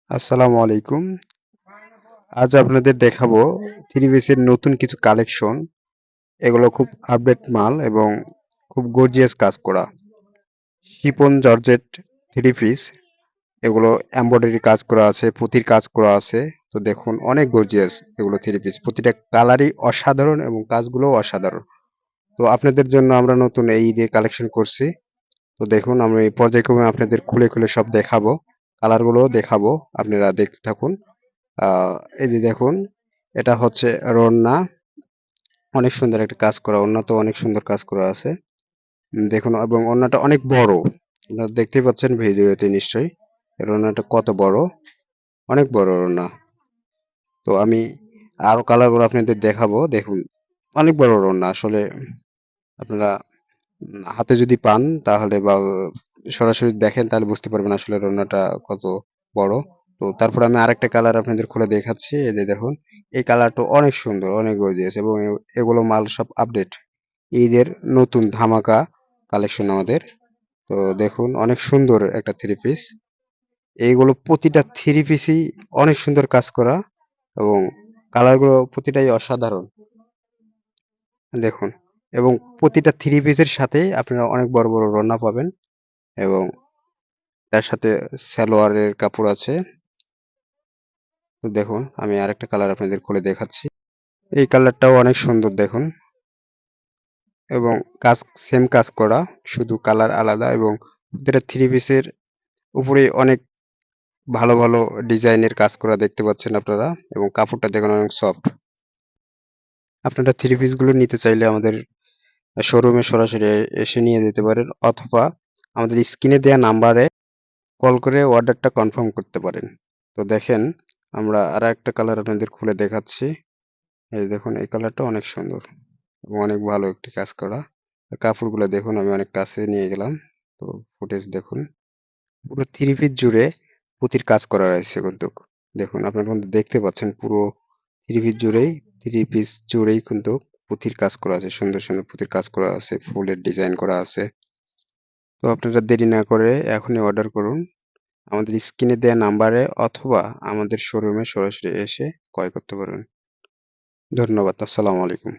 আসসালামু আলাইকুম। আজ আপনাদের দেখাবো থ্রি পিসের নতুন কিছু কালেকশন। এগুলো খুব আপডেট মাল এবং খুব গর্জিয়াস কাজ করা। শিপন জর্জেট থ্রি পিস, এগুলো এমব্রয়ডারি কাজ করা আছে, পুঁতির কাজ করা আছে। তো দেখুন অনেক গর্জিয়াস এগুলো থ্রি পিস। প্রতিটা কালারই অসাধারণ এবং কাজগুলোও অসাধারণ। তো আপনাদের জন্য আমরা নতুন এই ঈদে কালেকশন করছি। তো দেখুন আমরা এই পর্যায়ক্রমে আপনাদের খুলে খুলে সব দেখাবো, কালারগুলোও দেখাবো। আপনারা দেখতে থাকুন। এই যে দেখুন, এটা হচ্ছে রন্না। অনেক সুন্দর একটা কাজ করা, ওড়নাতেও অনেক সুন্দর কাজ করা আছে। দেখুন, এবং ওড়নাটা অনেক বড়। আপনারা দেখতেই পাচ্ছেন ভিডিওতে নিশ্চয়ই এর ওড়নাটা কত বড়, অনেক বড় ওড়না। তো আমি আরো কালারগুলো আপনাদের দেখাবো। দেখুন অনেক বড় ওড়না আসলে। আপনারা হাতে যদি পান তাহলে বা সরাসরি দেখেন তাহলে বুঝতে পারবেন আসলে ওড়নাটা কত বড়। তো তারপর আমি আরেকটা কালার আপনাদের খুলে দেখাচ্ছি। এই যে দেখুন, এই কালারটা অনেক সুন্দর, অনেক গর্জিয়াস এবং এগুলো মাল সব আপডেট। ঈদের নতুন ধামাকা কালেকশন আমাদের। তো দেখুন অনেক সুন্দর একটা থ্রি পিস। এইগুলো প্রতিটা থ্রি পিসই অনেক সুন্দর কাজ করা এবং কালারগুলো প্রতিটাই অসাধারণ। দেখুন, এবং প্রতিটা থ্রি পিসের সাথেই আপনারা অনেক বড় বড় ওড়না পাবেন এবং তার সাথে সালোয়ারের কাপড় আছে। তো দেখুন আমি আরেকটা কালার আপনাদের খুলে দেখাচ্ছি। এই কালারটাও অনেক সুন্দর দেখুন, এবং কাজ সেম কাজ করা, শুধু কালার আলাদা। এবং প্রতিটা থ্রি পিসের উপরে অনেক ভালো ভালো ডিজাইনের কাজ করা দেখতে পাচ্ছেন আপনারা, এবং কাপড়টা দেখুন অনেক সফট। আপনারা থ্রি পিস গুলো নিতে চাইলে আমাদের শোরুমে সরাসরি এসে নিয়ে যেতে পারেন, অথবা আমাদের স্ক্রিনে দেওয়া নাম্বারে কল করে অর্ডারটা কনফার্ম করতে পারেন। তো দেখেন, আমরা আর একটা কালার আপনাদের খুলে দেখাচ্ছি। এই দেখুন, এই কালারটা অনেক সুন্দর এবং অনেক ভালো একটি কাজ করা। আর কাপড়গুলো দেখুন, আমি অনেক কাছে নিয়ে গেলাম। তো ফুটেজ দেখুন, পুরো থ্রি পিস জুড়ে পুঁতির কাজ করা রয়েছে কিন্তু। দেখুন আপনারা কিন্তু দেখতে পাচ্ছেন পুরো থ্রি পিস জুড়েই কিন্তু পুঁতির কাজ করা আছে, সুন্দর সুন্দর পুঁতির কাজ করা আছে, ফুলের ডিজাইন করা আছে। তো আপনারা দেরি না করে এখনই অর্ডার করুন আমাদের স্ক্রিনে দেওয়া নাম্বারে, অথবা আমাদের শোরুমে সরাসরি এসে ক্রয় করতে পারবেন। ধন্যবাদ। আসসালামু আলাইকুম।